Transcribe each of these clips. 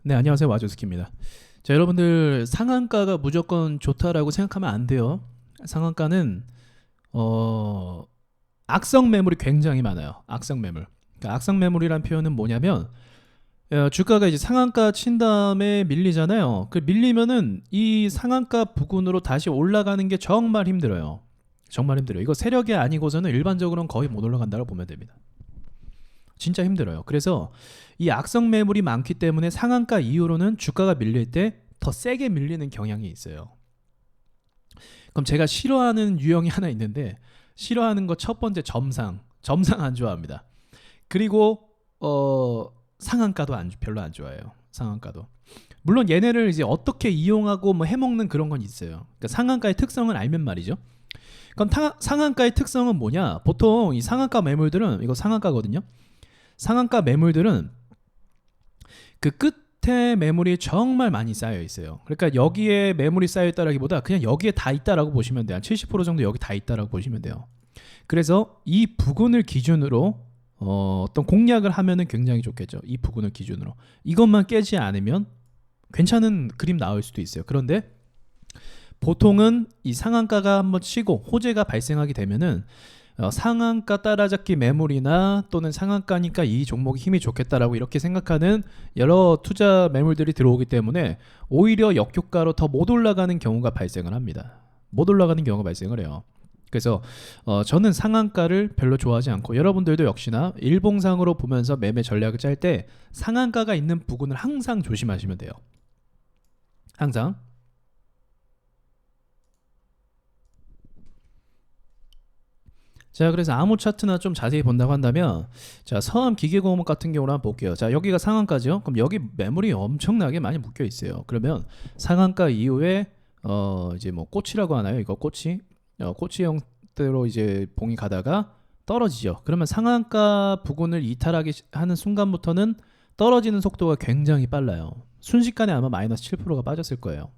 네, 안녕하세요. 와조스키입니다. 자, 여러분들 상한가가 무조건 좋다라고 생각하면 안 돼요. 상한가는 어 악성 매물이 굉장히 많아요. 악성 매물. 그러니까 악성 매물이란 표현은 뭐냐면 주가가 이제 상한가 친 다음에 밀리잖아요. 그 밀리면은 이 상한가 부근으로 다시 올라가는 게 정말 힘들어요. 정말 힘들어요. 이거 세력이 아니고서는 일반적으로는 거의 못 올라간다고 보면 됩니다. 진짜 힘들어요. 그래서 이 악성 매물이 많기 때문에 상한가 이후로는 주가가 밀릴 때 더 세게 밀리는 경향이 있어요. 그럼 제가 싫어하는 유형이 하나 있는데, 싫어하는 거 첫 번째 점상 안 좋아합니다. 그리고 상한가도 별로 안 좋아해요. 상한가도. 물론 얘네를 이제 어떻게 이용하고 뭐 해먹는 그런 건 있어요. 그러니까 상한가의 특성을 알면 말이죠. 그럼 상한가의 특성은 뭐냐? 보통 이 상한가 매물들은, 이거 상한가거든요. 상한가 매물들은 그 끝에 매물이 정말 많이 쌓여 있어요. 그러니까 여기에 매물이 쌓여 있다라기보다 그냥 여기에 다 있다라고 보시면 돼요. 한 70% 정도 여기 다 있다라고 보시면 돼요. 그래서 이 부근을 기준으로 어떤 공략을 하면은 굉장히 좋겠죠. 이 부근을 기준으로 이것만 깨지 않으면 괜찮은 그림 나올 수도 있어요. 그런데 보통은 이 상한가가 한번 치고 호재가 발생하게 되면은 상한가 따라잡기 매물이나 또는 상한가니까 이 종목이 힘이 좋겠다라고 이렇게 생각하는 여러 투자 매물들이 들어오기 때문에 오히려 역효과로 더 못 올라가는 경우가 발생을 합니다. 못 올라가는 경우가 발생을 해요. 그래서 저는 상한가를 별로 좋아하지 않고, 여러분들도 역시나 일봉상으로 보면서 매매 전략을 짤 때 상한가가 있는 부분을 항상 조심하시면 돼요. 항상. 자, 그래서 아무 차트나 좀 자세히 본다고 한다면, 자, 서암 기계공업 같은 경우를 한번 볼게요. 자, 여기가 상한가죠. 그럼 여기 매물이 엄청나게 많이 묶여 있어요. 그러면 상한가 이후에 이제 뭐 꽃이라고 하나요? 이거 꽃이 형태로 이제 봉이 가다가 떨어지죠. 그러면 상한가 부근을 이탈하게 하는 순간부터는 떨어지는 속도가 굉장히 빨라요. 순식간에 아마 마이너스 7%가 빠졌을 거예요.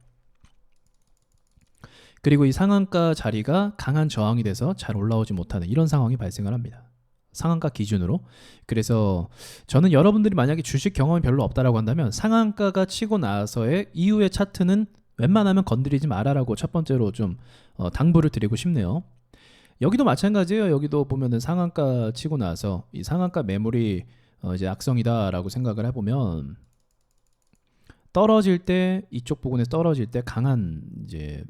그리고 이 상한가 자리가 강한 저항이 돼서 잘 올라오지 못하는 이런 상황이 발생을 합니다. 상한가 기준으로. 그래서 저는 여러분들이 만약에 주식 경험이 별로 없다라고 한다면 상한가가 치고 나서의 이후의 차트는 웬만하면 건드리지 말아라고 첫 번째로 좀 당부를 드리고 싶네요. 여기도 마찬가지예요. 여기도 보면은 상한가 치고 나서 이 상한가 매물이 이제 악성이다라고 생각을 해보면, 떨어질 때 이쪽 부분에 떨어질 때 강한 이제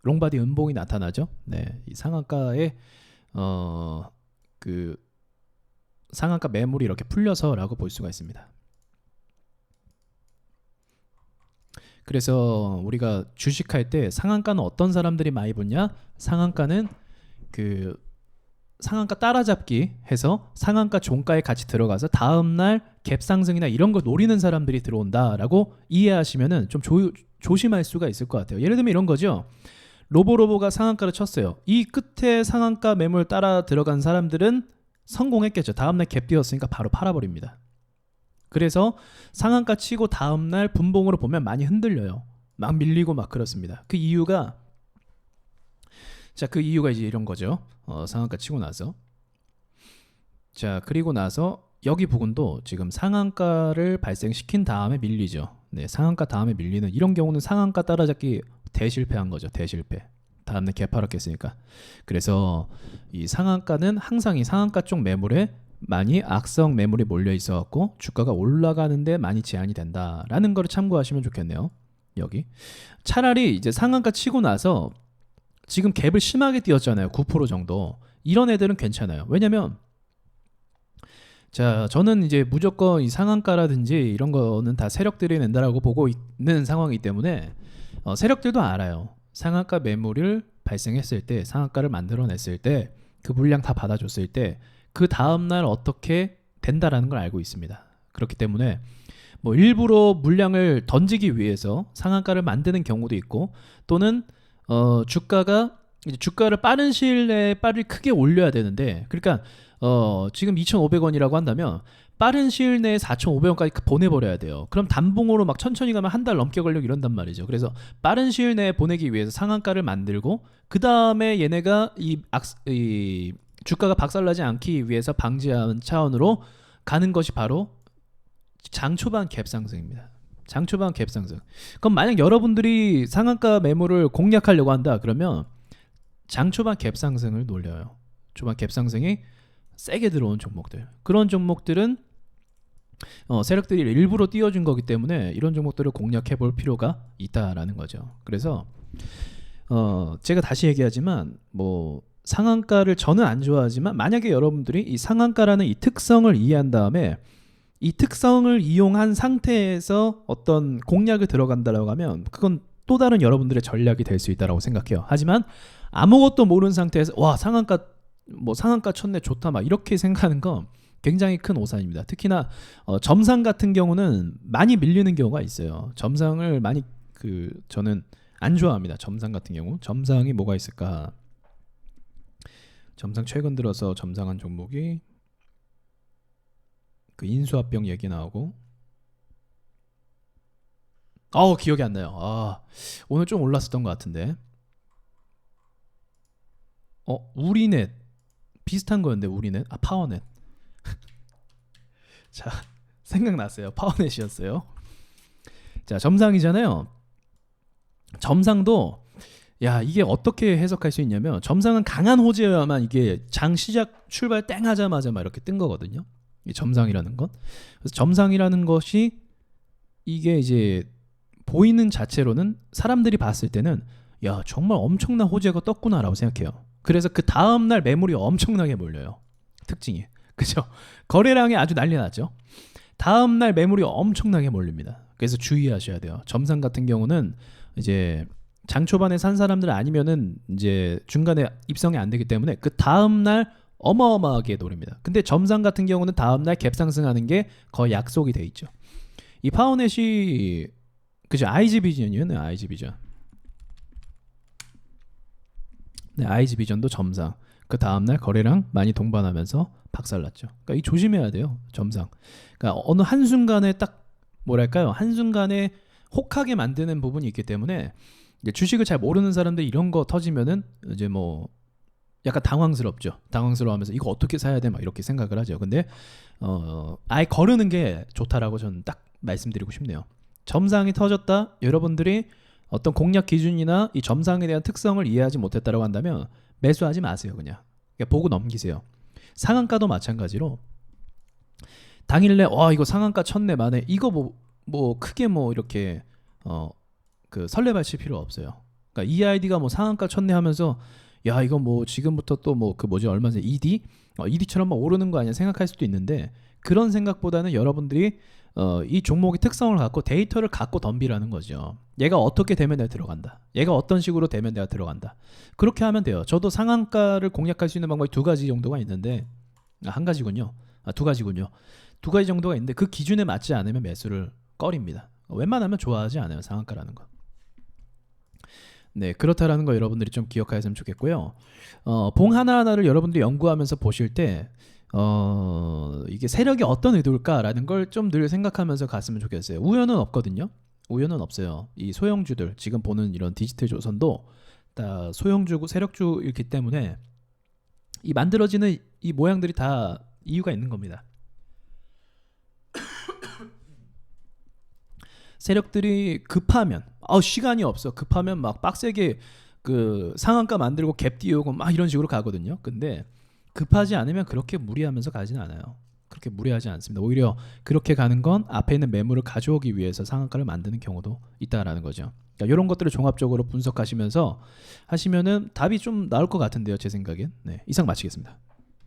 롱바디 음봉이 나타나죠. 네, 이 상한가에 그 상한가 매물이 이렇게 풀려서라고 볼 수가 있습니다. 그래서 우리가 주식할 때 상한가는 어떤 사람들이 많이 보냐? 상한가는 그 상한가 따라잡기 해서 상한가 종가에 같이 들어가서 다음날 갭 상승이나 이런 거 노리는 사람들이 들어온다라고 이해하시면은 좀 조심할 수가 있을 것 같아요. 예를 들면 이런 거죠. 로보로보가 상한가를 쳤어요. 이 끝에 상한가 매물 따라 들어간 사람들은 성공했겠죠. 다음날 갭 띄었으니까 바로 팔아버립니다. 그래서 상한가 치고 다음날 분봉으로 보면 많이 흔들려요. 막 밀리고 막 그렇습니다. 그 이유가 이제 이런 거죠. 상한가 치고 나서, 자, 그리고 나서 여기 부분도 지금 상한가를 발생시킨 다음에 밀리죠. 네, 상한가 다음에 밀리는 이런 경우는 상한가 따라잡기 대실패한 거죠. 대실패. 다음날 개파락했으니까. 그래서 이 상한가는 항상 이 상한가 쪽 매물에 많이 악성 매물이 몰려 있어갖고 주가가 올라가는데 많이 제한이 된다라는 거를 참고하시면 좋겠네요. 여기 차라리 이제 상한가 치고 나서 지금 갭을 심하게 띄었잖아요. 9% 정도. 이런 애들은 괜찮아요. 왜냐면 자, 저는 이제 무조건 이 상한가라든지 이런 거는 다 세력들이 낸다라고 보고 있는 상황이기 때문에 세력들도 알아요. 상한가 매물을 발생했을 때, 상한가를 만들어냈을 때, 그 물량 다 받아줬을 때 그 다음날 어떻게 된다라는 걸 알고 있습니다. 그렇기 때문에 뭐 일부러 물량을 던지기 위해서 상한가를 만드는 경우도 있고, 또는 주가를 빠른 시일 내에 빨리 크게 올려야 되는데, 그러니까 지금 2,500원이라고 한다면 빠른 시일 내에 4,500원까지 보내버려야 돼요. 그럼 단봉으로 막 천천히 가면 한 달 넘게 걸리고 이런단 말이죠. 그래서 빠른 시일 내에 보내기 위해서 상한가를 만들고, 그 다음에 얘네가 이 주가가 박살나지 않기 위해서 방지하는 차원으로 가는 것이 바로 장 초반 갭 상승입니다. 장 초반 갭 상승. 그럼 만약 여러분들이 상한가 매물을 공략하려고 한다 그러면 장 초반 갭 상승을 노려요. 초반 갭 상승이 세게 들어온 종목들, 그런 종목들은 세력들이 일부러 띄워준 거기 때문에 이런 종목들을 공략해 볼 필요가 있다라는 거죠. 그래서 제가 다시 얘기하지만 뭐 상한가를 저는 안 좋아하지만 만약에 여러분들이 이 상한가라는 이 특성을 이해한 다음에 이 특성을 이용한 상태에서 어떤 공략을 들어간다라고 하면 그건 또 다른 여러분들의 전략이 될 수 있다라고 생각해요. 하지만 아무것도 모르는 상태에서 와 상한가 뭐 상한가 쳤네 좋다 막 이렇게 생각하는 건 굉장히 큰 오산입니다. 특히나 점상 같은 경우는 많이 밀리는 경우가 있어요. 점상을 많이 저는 안 좋아합니다. 점상 같은 경우. 점상이 뭐가 있을까? 점상 최근 들어서 점상한 종목이 그 인수합병 얘기 나오고 기억이 안 나요. 오늘 좀 올랐었던 것 같은데 우리넷 비슷한 거였는데 우리넷 파워넷 자 생각났어요. 파워넷이었어요. 자 점상이잖아요. 점상도 이게 어떻게 해석할 수 있냐면 점상은 강한 호재여야만 이게 장 시작 출발 땡 하자마자 막 이렇게 뜬 거거든요. 이 점상이라는 건. 그래서 점상이라는 것이 이게 이제 보이는 자체로는 사람들이 봤을 때는 정말 엄청난 호재가 떴구나라고 생각해요. 그래서 그 다음날 매물이 엄청나게 몰려요. 특징이. 그죠? 거래량이 아주 난리 났죠. 다음날 매물이 엄청나게 몰립니다. 그래서 주의하셔야 돼요. 점상 같은 경우는 이제 장 초반에 산 사람들 아니면은 이제 중간에 입성이 안 되기 때문에 그 다음날 어마어마하게 노립니다. 근데 점상 같은 경우는 다음날 갭 상승하는 게 거의 약속이 돼 있죠. 이 파워넷이 그죠? IG비전이요. 네, IG비전. 네, IG비전도 점상. 그 다음날 거래량 많이 동반하면서 박살났죠. 그러니까 이 조심해야 돼요. 점상. 그러니까 어느 한순간에 딱 뭐랄까요? 한순간에 혹하게 만드는 부분이 있기 때문에 주식을 잘 모르는 사람들 이런 거 터지면은 이제 뭐 약간 당황스럽죠. 당황스러워하면서 이거 어떻게 사야 돼? 막 이렇게 생각을 하죠. 근데 아예 거르는 게 좋다라고 저는 딱 말씀드리고 싶네요. 점상이 터졌다. 여러분들이 어떤 공략 기준이나 이 점상에 대한 특성을 이해하지 못했다라고 한다면 매수하지 마세요. 그냥 보고 넘기세요. 상한가도 마찬가지로 당일내 이거 상한가 쳤네 만에 이거 뭐 크게 뭐 이렇게 그 설레발칠 필요 없어요. 그러니까 이 아이디가 뭐 상한가 쳤네 하면서 이거 뭐 지금부터 또 뭐 그 뭐지 얼마 전에 ED처럼 막 오르는 거 아니야 생각할 수도 있는데 그런 생각보다는 여러분들이 이 종목의 특성을 갖고 데이터를 갖고 덤비라는 거죠. 얘가 어떻게 되면 내가 들어간다. 얘가 어떤 식으로 되면 내가 들어간다. 그렇게 하면 돼요. 저도 상한가를 공략할 수 있는 방법이 두 가지 정도가 있는데 한 가지군요. 두 가지군요. 두 가지 정도가 있는데 그 기준에 맞지 않으면 매수를 꺼립니다. 웬만하면 좋아하지 않아요. 상한가라는 거. 네, 그렇다라는 거 여러분들이 좀 기억하셨으면 좋겠고요. 봉 하나하나를 여러분들이 연구하면서 보실 때 이게 세력이 어떤 의도일까라는 걸 좀 늘 생각하면서 갔으면 좋겠어요. 우연은 없거든요. 우연은 없어요. 이 소형주들 지금 보는 이런 디지털 조선도 다 소형주고 세력주이기 때문에 이 만들어지는 이 모양들이 다 이유가 있는 겁니다. 세력들이 급하면 시간이 없어 급하면 막 빡세게 그 상한가 만들고 갭 띄우고 막 이런 식으로 가거든요. 근데 급하지 않으면 그렇게 무리하면서 가지는 않아요. 그렇게 무리하지 않습니다. 오히려 그렇게 가는 건 앞에 있는 매물을 가져오기 위해서 상한가를 만드는 경우도 있다라는 거죠. 그러니까 이런 것들을 종합적으로 분석하시면서 하시면은 답이 좀 나올 것 같은데요. 제 생각엔. 네, 이상 마치겠습니다.